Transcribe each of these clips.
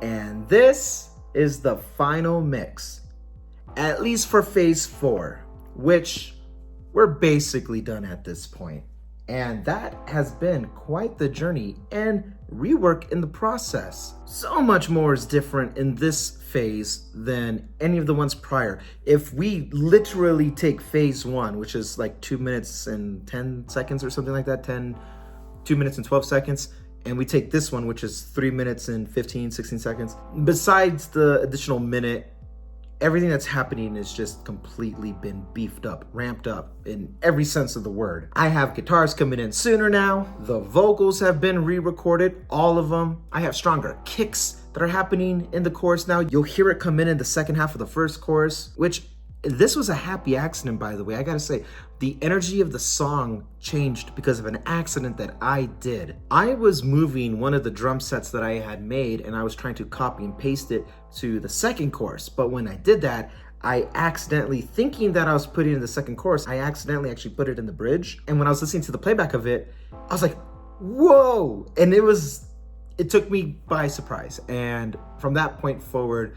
And this is the final mix, at least for phase 4, which we're basically done at this point. And that has been quite the journey and rework in the process. So much more is different in this phase than any of the ones prior. If we literally take phase 1, which is like 2 minutes and 10 seconds or something like that, 2 minutes and 12 seconds, and we take this one, which is 3 minutes and 15, 16 seconds, besides the additional minute, everything that's happening has just completely been beefed up, ramped up in every sense of the word. I have guitars coming in sooner now. The vocals have been re-recorded, all of them. I have stronger kicks that are happening in the chorus now. You'll hear it come in the second half of the first chorus, which this was a happy accident, by the way. I gotta say, the energy of the song changed because of an accident that I did. I was moving one of the drum sets that I had made and I was trying to copy and paste it to the second chorus. But when I did that, I accidentally, thinking that I was putting it in the second chorus, I accidentally actually put it in the bridge. And when I was listening to the playback of it, I was like, whoa! And it took me by surprise. And from that point forward,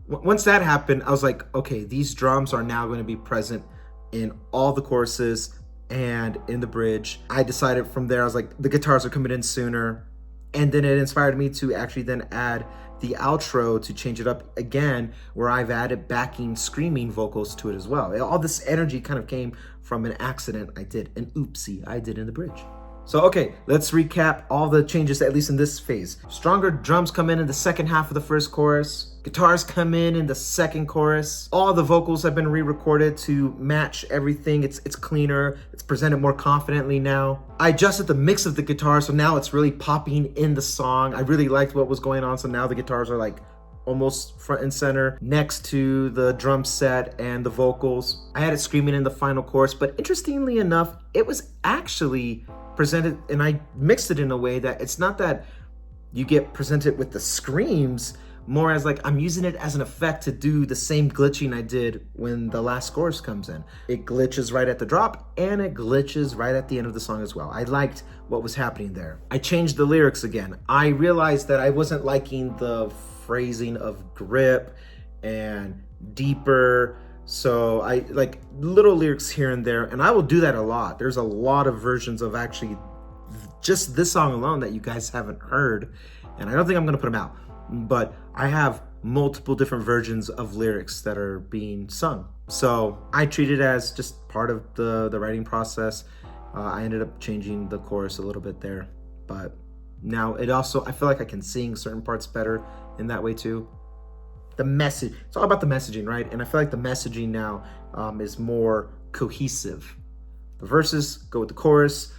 once that happened, I was like, okay, these drums are now going to be present in all the choruses and in the bridge. I decided from there, I was like, the guitars are coming in sooner. And then it inspired me to actually then add the outro to change it up again, where I've added backing screaming vocals to it as well. All this energy kind of came from an accident I did, an oopsie I did in the bridge. So, okay, let's recap all the changes, at least in this phase. Stronger drums come in the second half of the first chorus. Guitars come in the second chorus. All the vocals have been re-recorded to match everything. It's cleaner. It's presented more confidently now. I adjusted the mix of the guitar, so now it's really popping in the song. I really liked what was going on, so now the guitars are like almost front and center next to the drum set and the vocals. I had it screaming in the final chorus, but interestingly enough, it was actually presented, and I mixed it in a way that it's not that you get presented with the screams, more as like I'm using it as an effect to do the same glitching I did when the last chorus comes in. It glitches right at the drop and it glitches right at the end of the song as well. I liked what was happening there. I changed the lyrics again. I realized that I wasn't liking the phrasing of grip and deeper. So I like little lyrics here and there, and I will do that a lot. There's a lot of versions of actually just this song alone that you guys haven't heard, and I don't think I'm gonna put them out, but I have multiple different versions of lyrics that are being sung. So I treat it as just part of the writing process. I ended up changing the chorus a little bit there, but now it also, I feel like I can sing certain parts better in that way too. The message, it's all about the messaging, right? And I feel like the messaging now is more cohesive. The verses go with the chorus,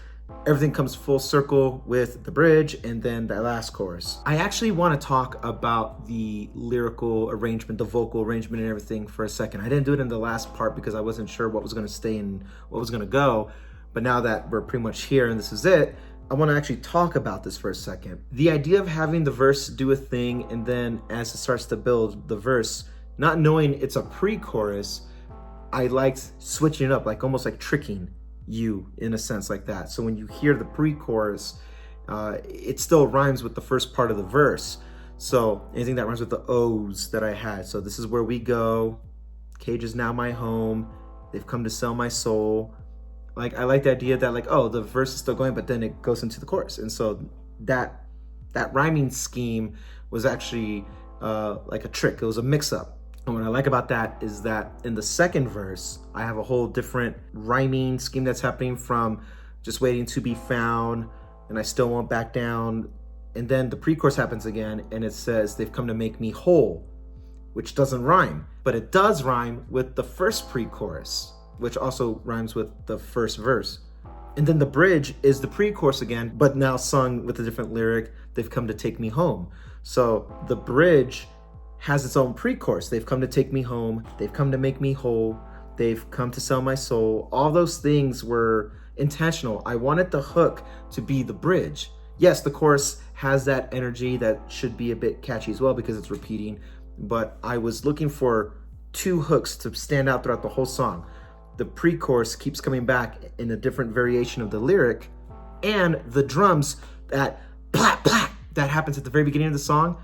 everything comes full circle with the bridge, and then the last chorus. I actually want to talk about the lyrical arrangement, the vocal arrangement and everything for a second. I didn't do it in the last part because I wasn't sure what was going to stay and what was going to go. But now that we're pretty much here and this is it, I want to actually talk about this for a second. The idea of having the verse do a thing, and then as it starts to build the verse, not knowing it's a pre-chorus, I liked switching it up, like almost like tricking you in a sense like that. So when you hear the pre-chorus, it still rhymes with the first part of the verse. So anything that rhymes with the O's that I had. So this is where we go. Cage is now my home. They've come to sell my soul. Like, I like the idea that like, oh, the verse is still going, but then it goes into the chorus. And so that rhyming scheme was actually like a trick. It was a mix-up. And what I like about that is that in the second verse, I have a whole different rhyming scheme that's happening from just waiting to be found, and I still won't back down. And then the pre-chorus happens again, and it says, they've come to make me whole, which doesn't rhyme, but it does rhyme with the first pre-chorus, which also rhymes with the first verse. And then the bridge is the pre-chorus again, but now sung with a different lyric, they've come to take me home. So the bridge has its own pre-chorus. They've come to take me home, they've come to make me whole, they've come to sell my soul. All those things were intentional. I wanted the hook to be the bridge. Yes, the chorus has that energy that should be a bit catchy as well because it's repeating, but I was looking for two hooks to stand out throughout the whole song. The pre-chorus keeps coming back in a different variation of the lyric, and the drums, that plat plat that happens at the very beginning of the song,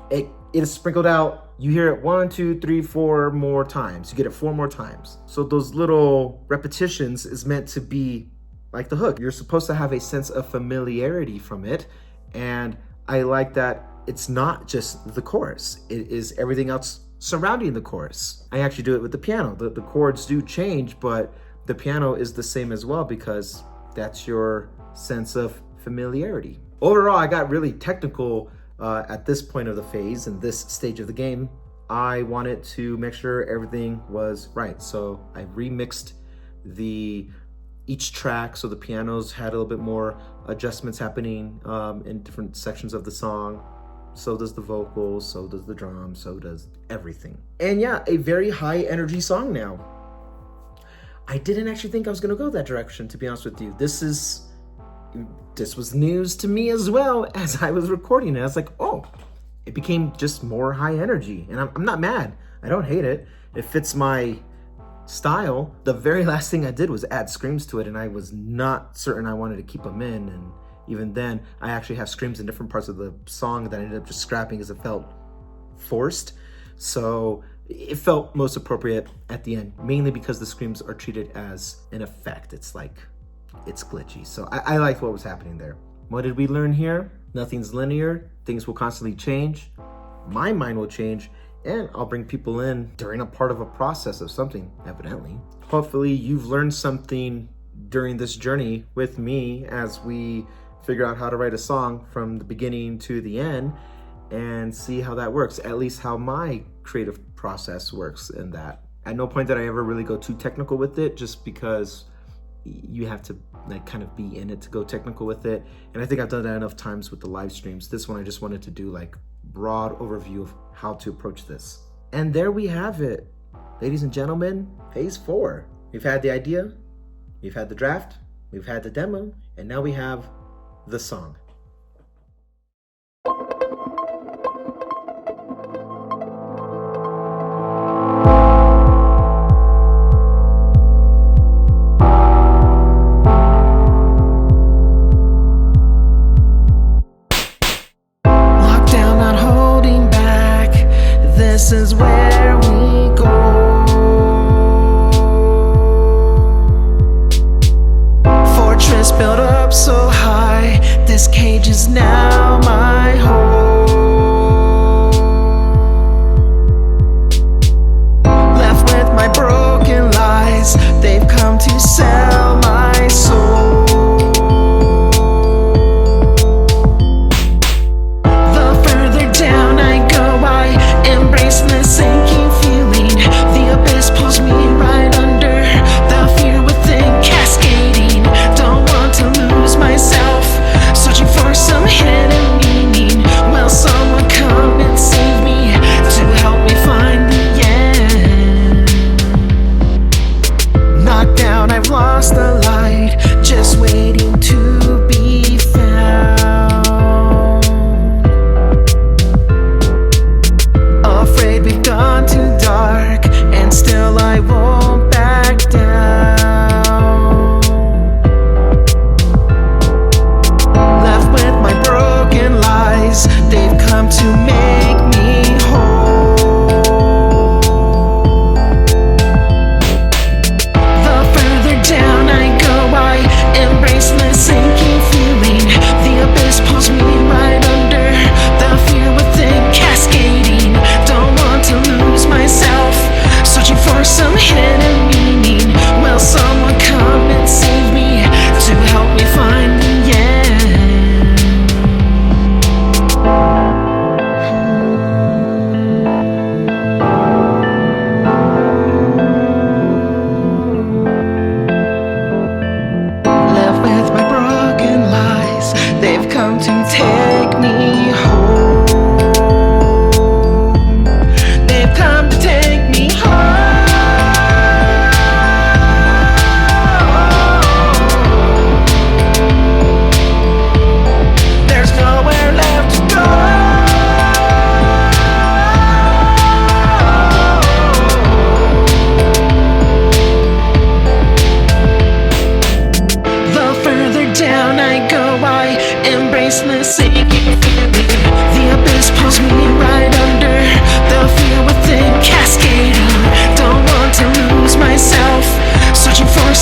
it is sprinkled out. You hear it 1, 2, 3, 4 more times. You get it 4 more times. So those little repetitions is meant to be like the hook. You're supposed to have a sense of familiarity from it. And I like that it's not just the chorus. It is everything else surrounding the chorus. I actually do it with the piano. The chords do change, but the piano is the same as well because that's your sense of familiarity. Overall, I got really technical at this point of the phase and this stage of the game. I wanted to make sure everything was right. So I remixed each track, so the pianos had a little bit more adjustments happening in different sections of the song. So does the vocals, so does the drums, so does everything. And yeah, a very high energy song now. I didn't actually think I was gonna go that direction, to be honest with you. This was news to me as well as I was recording it. I was like, oh, it became just more high energy. And I'm not mad. I don't hate it. It fits my style. The very last thing I did was add screams to it, and I was not certain I wanted to keep them in. And even then, I actually have screams in different parts of the song that I ended up just scrapping because it felt forced. So it felt most appropriate at the end, mainly because the screams are treated as an effect. It's like, it's glitchy. So I liked what was happening there. What did we learn here? Nothing's linear. Things will constantly change. My mind will change, and I'll bring people in during a part of a process of something, evidently. Hopefully you've learned something during this journey with me as we figure out how to write a song from the beginning to the end and see how that works, at least how my creative process works in that. At no point did I ever really go too technical with it, just because you have to like kind of be in it to go technical with it. And I think I've done that enough times with the live streams. This one I just wanted to do like broad overview of how to approach this. And there we have it. Ladies and gentlemen, phase 4. We've had the idea, we've had the draft, we've had the demo, and now we have the song. Lockdown, not holding back. This is where we go. Fortress built up so high. This cave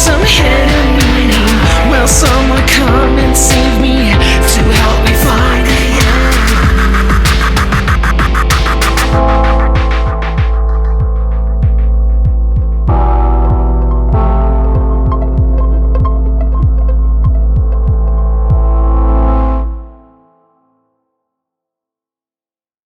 some hidden